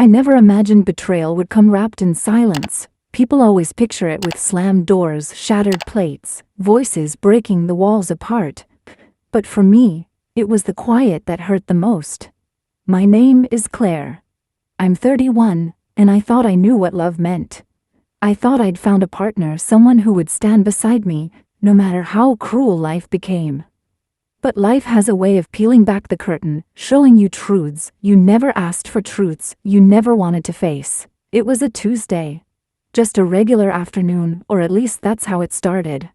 I never imagined betrayal would come wrapped in silence. People always picture it with slammed doors, shattered plates, voices breaking the walls apart. But for me, it was the quiet that hurt the most. My name is Claire. I'm 31, and I thought I knew what love meant. I thought I'd found a partner, someone who would stand beside me, no matter how cruel life became. But life has a way of peeling back the curtain, showing you truths you never asked for, truths you never wanted to face. It was a Tuesday. Just a regular afternoon, or at least that's how it started.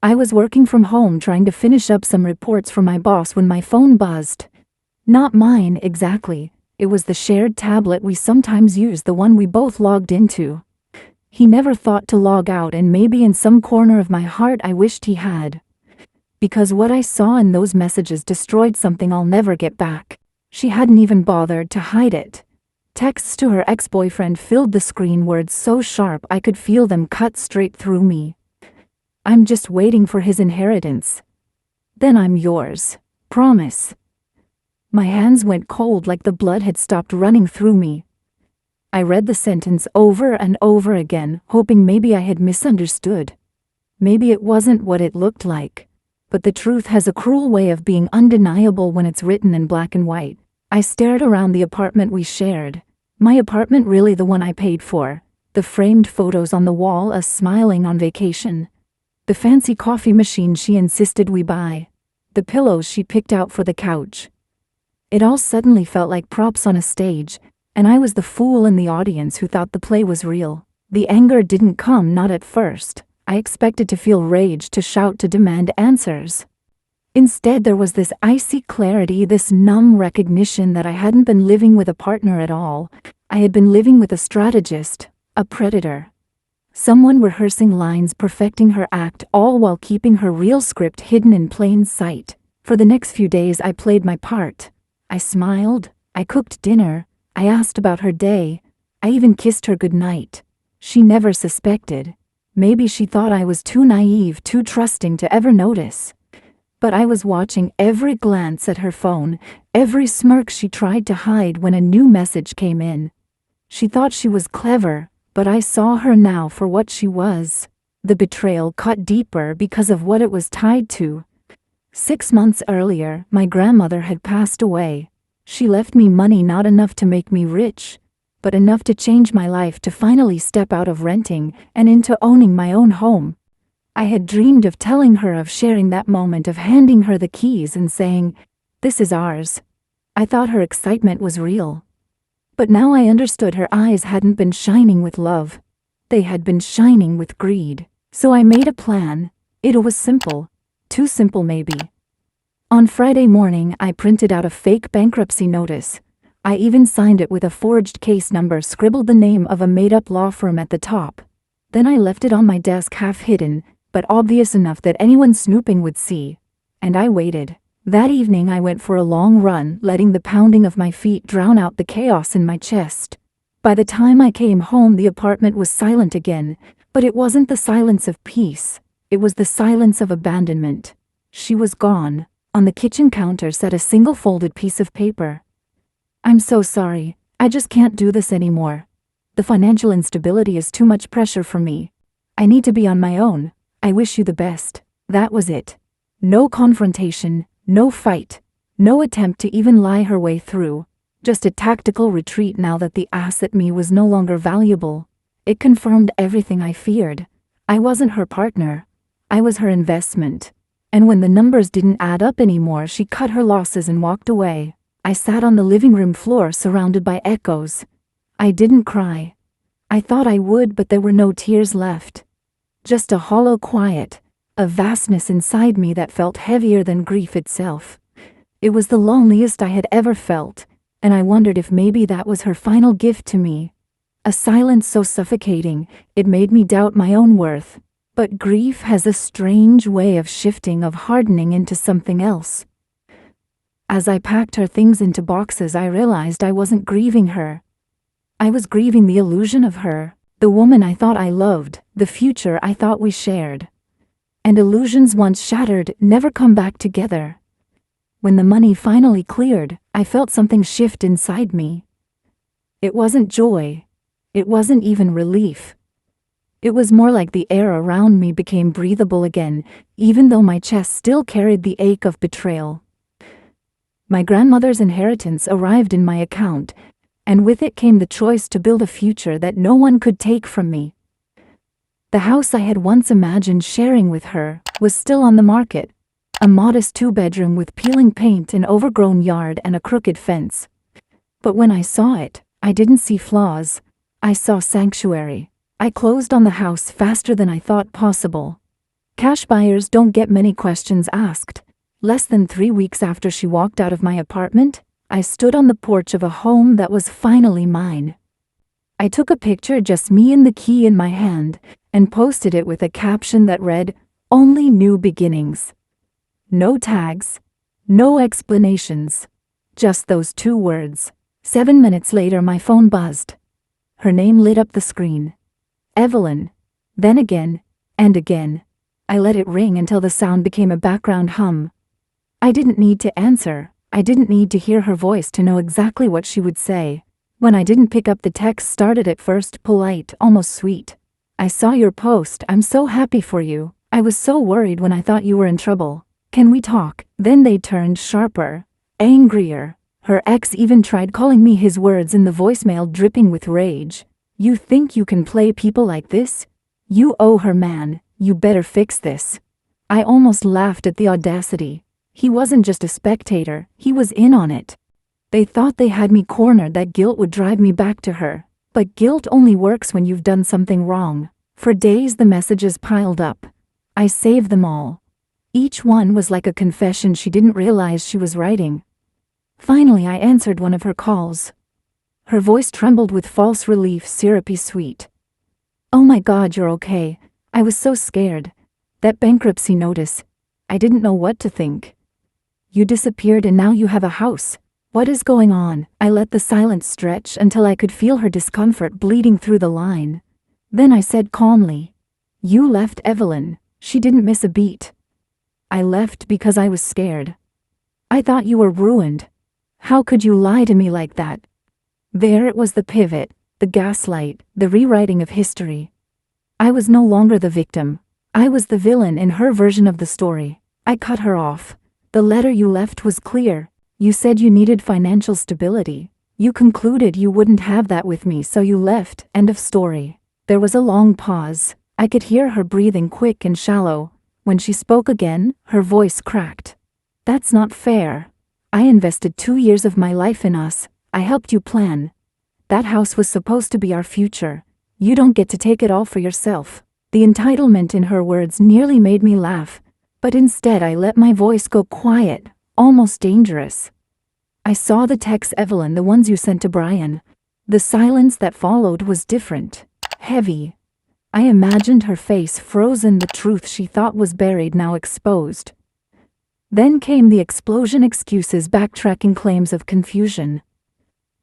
I was working from home trying to finish up some reports for my boss when my phone buzzed. Not mine exactly, it was the shared tablet we sometimes use, the one we both logged into. He never thought to log out, and maybe in some corner of my heart I wished he had. Because what I saw in those messages destroyed something I'll never get back. She hadn't even bothered to hide it. Texts to her ex-boyfriend filled the screen, words so sharp I could feel them cut straight through me. I'm just waiting for his inheritance. Then I'm yours. Promise. My hands went cold, like the blood had stopped running through me. I read the sentence over and over again, hoping maybe I had misunderstood. Maybe it wasn't what it looked like. But the truth has a cruel way of being undeniable when it's written in black and white. I stared around the apartment we shared. My apartment, really the one I paid for. The framed photos on the wall, us smiling on vacation. The fancy coffee machine she insisted we buy. The pillows she picked out for the couch. It all suddenly felt like props on a stage, and I was the fool in the audience who thought the play was real. The anger didn't come, not at first. I expected to feel rage, to shout, to demand answers. Instead, there was this icy clarity, this numb recognition that I hadn't been living with a partner at all. I had been living with a strategist, a predator. Someone rehearsing lines, perfecting her act, all while keeping her real script hidden in plain sight. For the next few days, I played my part. I smiled, I cooked dinner, I asked about her day, I even kissed her goodnight. She never suspected. Maybe she thought I was too naive, too trusting to ever notice. But I was watching every glance at her phone, every smirk she tried to hide when a new message came in. She thought she was clever, but I saw her now for what she was. The betrayal cut deeper because of what it was tied to. 6 months earlier, my grandmother had passed away. She left me money, not enough to make me rich, but enough to change my life, to finally step out of renting and into owning my own home. I had dreamed of telling her, of sharing that moment, of handing her the keys and saying, "This is ours." I thought her excitement was real. But now I understood her eyes hadn't been shining with love. They had been shining with greed. So I made a plan. It was simple. Too simple, maybe. On Friday morning, I printed out a fake bankruptcy notice. I even signed it with a forged case number, scribbled the name of a made-up law firm at the top. Then I left it on my desk, half hidden, but obvious enough that anyone snooping would see. And I waited. That evening I went for a long run, letting the pounding of my feet drown out the chaos in my chest. By the time I came home, the apartment was silent again, but it wasn't the silence of peace. It was the silence of abandonment. She was gone. On the kitchen counter sat a single folded piece of paper. "I'm so sorry. I just can't do this anymore. The financial instability is too much pressure for me. I need to be on my own. I wish you the best." That was it. No confrontation, no fight, no attempt to even lie her way through. Just a tactical retreat now that the asset me was no longer valuable. It confirmed everything I feared. I wasn't her partner. I was her investment. And when the numbers didn't add up anymore, she cut her losses and walked away. I sat on the living room floor, surrounded by echoes. I didn't cry. I thought I would, but there were no tears left. Just a hollow quiet, a vastness inside me that felt heavier than grief itself. It was the loneliest I had ever felt, and I wondered if maybe that was her final gift to me. A silence so suffocating, it made me doubt my own worth. But grief has a strange way of shifting, of hardening into something else. As I packed her things into boxes, I realized I wasn't grieving her. I was grieving the illusion of her, the woman I thought I loved, the future I thought we shared. And illusions once shattered never come back together. When the money finally cleared, I felt something shift inside me. It wasn't joy. It wasn't even relief. It was more like the air around me became breathable again, even though my chest still carried the ache of betrayal. My grandmother's inheritance arrived in my account, and with it came the choice to build a future that no one could take from me. The house I had once imagined sharing with her was still on the market, a modest two-bedroom with peeling paint, an overgrown yard, and a crooked fence. But when I saw it, I didn't see flaws. I saw sanctuary. I closed on the house faster than I thought possible. Cash buyers don't get many questions asked. Less than 3 weeks after she walked out of my apartment, I stood on the porch of a home that was finally mine. I took a picture, just me and the key in my hand, and posted it with a caption that read, "Only new beginnings." No tags, no explanations, just those 2 words. 7 minutes later, my phone buzzed. Her name lit up the screen. Evelyn. Then again, and again. I let it ring until the sound became a background hum. I didn't need to answer. I didn't need to hear her voice to know exactly what she would say. When I didn't pick up, the text started at first polite, almost sweet. "I saw your post. I'm so happy for you. I was so worried when I thought you were in trouble. Can we talk?" Then they turned sharper, angrier. Her ex even tried calling me his words in the voicemail, dripping with rage. "You think you can play people like this? You owe her, man. You better fix this." I almost laughed at the audacity. He wasn't just a spectator, he was in on it. They thought they had me cornered, that guilt would drive me back to her. But guilt only works when you've done something wrong. For days the messages piled up. I saved them all. Each one was like a confession she didn't realize she was writing. Finally, I answered one of her calls. Her voice trembled with false relief, syrupy sweet. "Oh my God, you're okay. I was so scared. That bankruptcy notice. I didn't know what to think. You disappeared and now you have a house. What is going on?" I let the silence stretch until I could feel her discomfort bleeding through the line. Then I said calmly, "You left Evelyn." She didn't miss a beat. "I left because I was scared. I thought you were ruined. How could you lie to me like that?" There it was, the pivot, the gaslight, the rewriting of history. I was no longer the victim. I was the villain in her version of the story. I cut her off. "The letter you left was clear. You said you needed financial stability. You concluded you wouldn't have that with me, so you left. End of story." There was a long pause. I could hear her breathing, quick and shallow. When she spoke again, her voice cracked. "That's not fair. I invested 2 years of my life in us. I helped you plan. That house was supposed to be our future. You don't get to take it all for yourself." The entitlement in her words nearly made me laugh, but instead I let my voice go quiet, almost dangerous. "I saw the texts, Evelyn, the ones you sent to Brian." The silence that followed was different, heavy. I imagined her face frozen, the truth she thought was buried now exposed. Then came the explosion: excuses, backtracking, claims of confusion.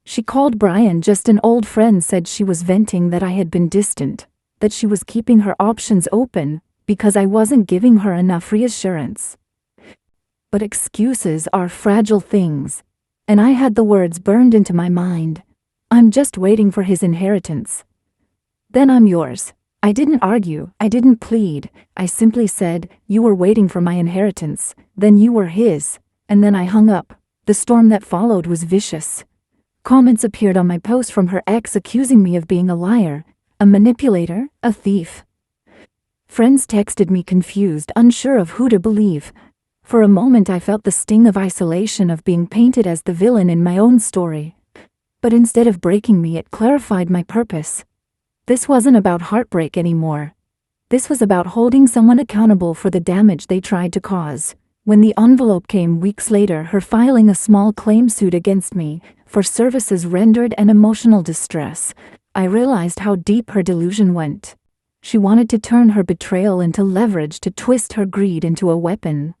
She called Brian just an old friend, said she was venting, that I had been distant, that she was keeping her options open because I wasn't giving her enough reassurance. But excuses are fragile things, and I had the words burned into my mind. "I'm just waiting for his inheritance." "Then I'm yours." I didn't argue, I didn't plead, I simply said, "You were waiting for my inheritance, then you were his," and then I hung up. The storm that followed was vicious. Comments appeared on my post from her ex, accusing me of being a liar, a manipulator, a thief. Friends texted me, confused, unsure of who to believe. For a moment I felt the sting of isolation, of being painted as the villain in my own story. But instead of breaking me, it clarified my purpose. This wasn't about heartbreak anymore. This was about holding someone accountable for the damage they tried to cause. When the envelope came weeks later, her filing a small claim suit against me for services rendered and emotional distress, I realized how deep her delusion went. She wanted to turn her betrayal into leverage, to twist her greed into a weapon.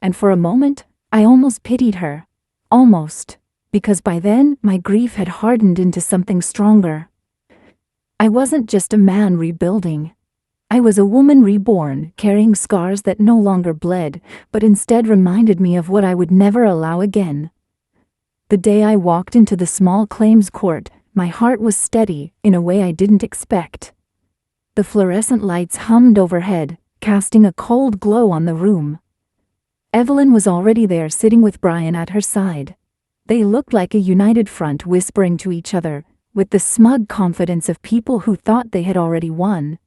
And for a moment, I almost pitied her. Almost. Because by then, my grief had hardened into something stronger. I wasn't just a man rebuilding. I was a woman reborn, carrying scars that no longer bled, but instead reminded me of what I would never allow again. The day I walked into the small claims court, My heart was steady in a way I didn't expect. The fluorescent lights hummed overhead, casting a cold glow on the room. Evelyn was already there, sitting with Brian at her side. They looked like a united front, whispering to each other, with the smug confidence of people who thought they had already won.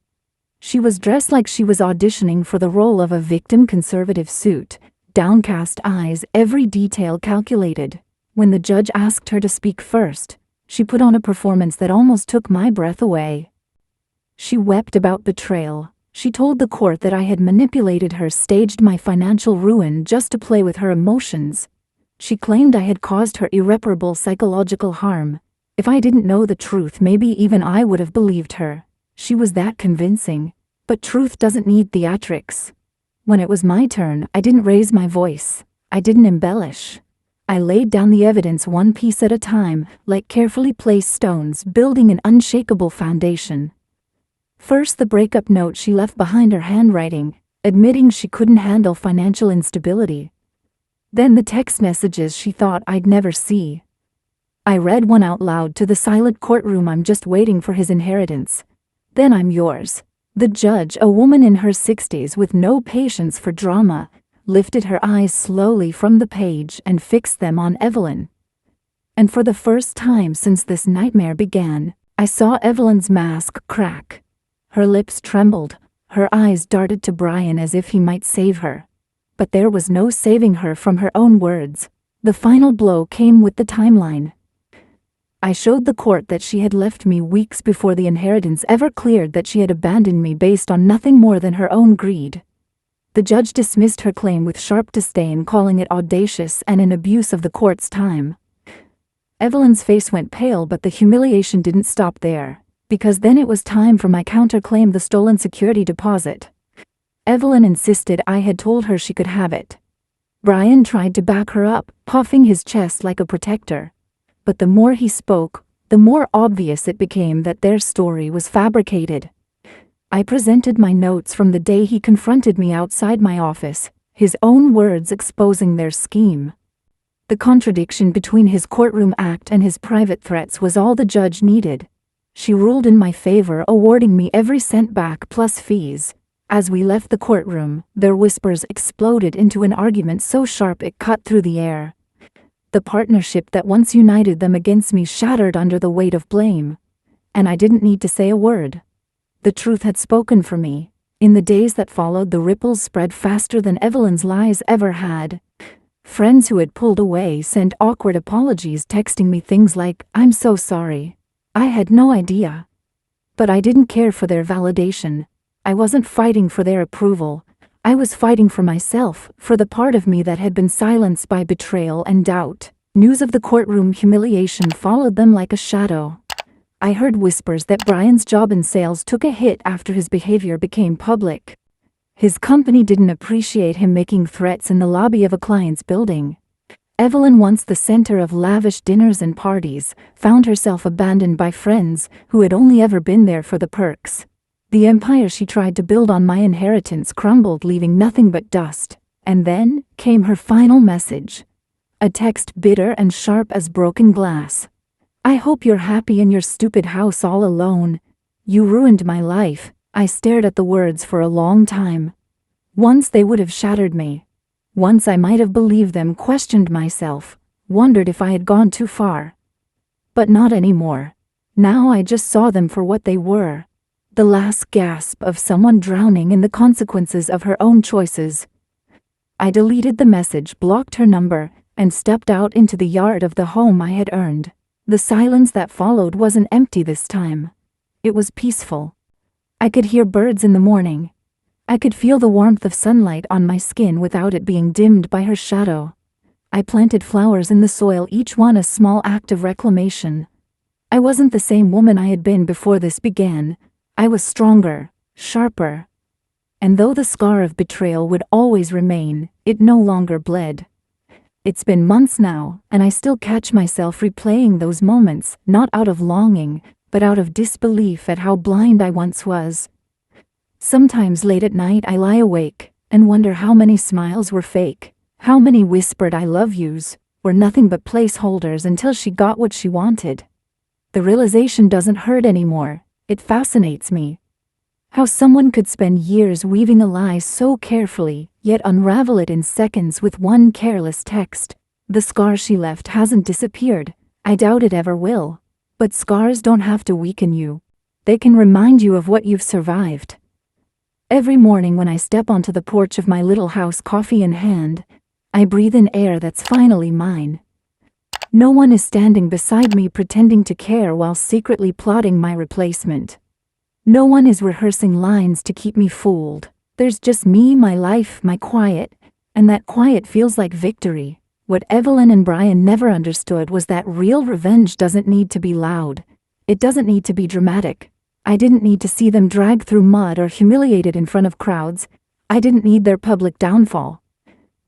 She was dressed like she was auditioning for the role of a victim, conservative suit, downcast eyes, every detail calculated. When the judge asked her to speak first, she put on a performance that almost took my breath away. She wept about betrayal. She told the court that I had manipulated her, staged my financial ruin just to play with her emotions. She claimed I had caused her irreparable psychological harm. If I didn't know the truth, maybe even I would have believed her. She was that convincing. But truth doesn't need theatrics. When it was my turn, I didn't raise my voice. I didn't embellish. I laid down the evidence one piece at a time, like carefully placed stones, building an unshakable foundation. First, the breakup note she left behind, her handwriting, admitting she couldn't handle financial instability. Then the text messages she thought I'd never see. I read one out loud to the silent courtroom. I'm just waiting for his inheritance. Then I'm yours. The judge, a woman in her 60s with no patience for drama, lifted her eyes slowly from the page and fixed them on Evelyn. And for the first time since this nightmare began, I saw Evelyn's mask crack. Her lips trembled, her eyes darted to Brian as if he might save her. But there was no saving her from her own words. The final blow came with the timeline. I showed the court that she had left me weeks before the inheritance ever cleared, that she had abandoned me based on nothing more than her own greed. The judge dismissed her claim with sharp disdain, calling it audacious and an abuse of the court's time. Evelyn's face went pale, but the humiliation didn't stop there, because then it was time for my counterclaim, the stolen security deposit. Evelyn insisted I had told her she could have it. Brian tried to back her up, puffing his chest like a protector. But the more he spoke, the more obvious it became that their story was fabricated. I presented my notes from the day he confronted me outside my office, his own words exposing their scheme. The contradiction between his courtroom act and his private threats was all the judge needed. She ruled in my favor, awarding me every cent back plus fees. As we left the courtroom, their whispers exploded into an argument so sharp it cut through the air. The partnership that once united them against me shattered under the weight of blame. And I didn't need to say a word. The truth had spoken for me. In the days that followed, the ripples spread faster than Evelyn's lies ever had. Friends who had pulled away sent awkward apologies, texting me things like, "I'm so sorry. I had no idea." But I didn't care for their validation. I wasn't fighting for their approval. I was fighting for myself, for the part of me that had been silenced by betrayal and doubt. News of the courtroom humiliation followed them like a shadow. I heard whispers that Brian's job in sales took a hit after his behavior became public. His company didn't appreciate him making threats in the lobby of a client's building. Evelyn, once the center of lavish dinners and parties, found herself abandoned by friends who had only ever been there for the perks. The empire she tried to build on my inheritance crumbled, leaving nothing but dust. And then came her final message. A text bitter and sharp as broken glass. "I hope you're happy in your stupid house all alone. You ruined my life." I stared at the words for a long time. Once they would have shattered me. Once I might have believed them, questioned myself, wondered if I had gone too far. But not anymore. Now I just saw them for what they were. The last gasp of someone drowning in the consequences of her own choices. I deleted the message, blocked her number, and stepped out into the yard of the home I had earned. The silence that followed wasn't empty this time. It was peaceful. I could hear birds in the morning. I could feel the warmth of sunlight on my skin without it being dimmed by her shadow. I planted flowers in the soil, each one a small act of reclamation. I wasn't the same woman I had been before this began. I was stronger, sharper. And though the scar of betrayal would always remain, it no longer bled. It's been months now, and I still catch myself replaying those moments, not out of longing, but out of disbelief at how blind I once was. Sometimes late at night I lie awake and wonder how many smiles were fake, how many whispered "I love yous" were nothing but placeholders until she got what she wanted. The realization doesn't hurt anymore, it fascinates me. How someone could spend years weaving a lie so carefully, yet unravel it in seconds with one careless text. The scar she left hasn't disappeared. I doubt it ever will. But scars don't have to weaken you. They can remind you of what you've survived. Every morning when I step onto the porch of my little house, coffee in hand, I breathe in air that's finally mine. No one is standing beside me pretending to care while secretly plotting my replacement. No one is rehearsing lines to keep me fooled. There's just me, my life, my quiet, and that quiet feels like victory. What Evelyn and Brian never understood was that real revenge doesn't need to be loud. It doesn't need to be dramatic. I didn't need to see them dragged through mud or humiliated in front of crowds. I didn't need their public downfall.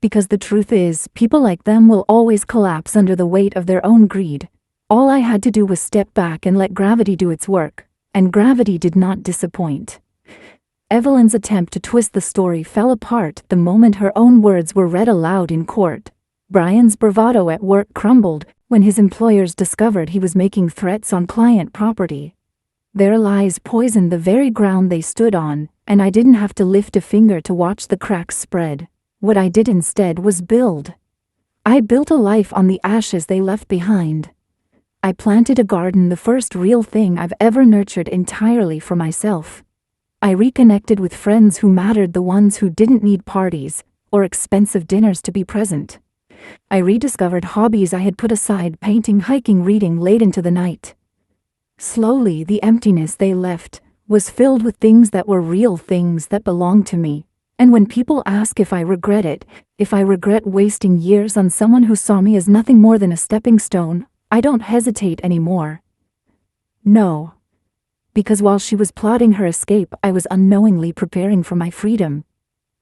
Because the truth is, people like them will always collapse under the weight of their own greed. All I had to do was step back and let gravity do its work, and gravity did not disappoint. Evelyn's attempt to twist the story fell apart the moment her own words were read aloud in court. Brian's bravado at work crumbled when his employers discovered he was making threats on client property. Their lies poisoned the very ground they stood on, and I didn't have to lift a finger to watch the cracks spread. What I did instead was build. I built a life on the ashes they left behind. I planted a garden, the first real thing I've ever nurtured entirely for myself. I reconnected with friends who mattered, the ones who didn't need parties or expensive dinners to be present. I rediscovered hobbies I had put aside, painting, hiking, reading late into the night. Slowly, the emptiness they left was filled with things that were real, things that belonged to me. And when people ask if I regret it, if I regret wasting years on someone who saw me as nothing more than a stepping stone, I don't hesitate anymore. No. Because while she was plotting her escape, I was unknowingly preparing for my freedom.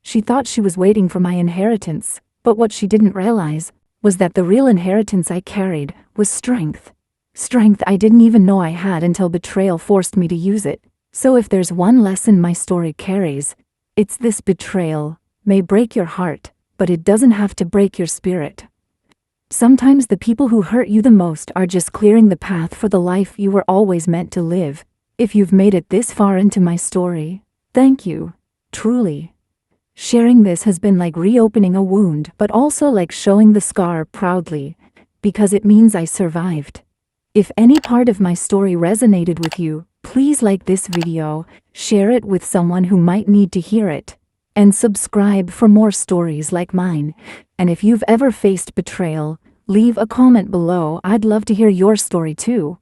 She thought she was waiting for my inheritance, but what she didn't realize was that the real inheritance I carried was strength. Strength I didn't even know I had until betrayal forced me to use it. So if there's one lesson my story carries, it's this: betrayal may break your heart, but it doesn't have to break your spirit. Sometimes the people who hurt you the most are just clearing the path for the life you were always meant to live. If you've made it this far into my story, thank you. Truly. Sharing this has been like reopening a wound, but also like showing the scar proudly, because it means I survived. If any part of my story resonated with you, please like this video, share it with someone who might need to hear it, and subscribe for more stories like mine. And if you've ever faced betrayal, leave a comment below. I'd love to hear your story too.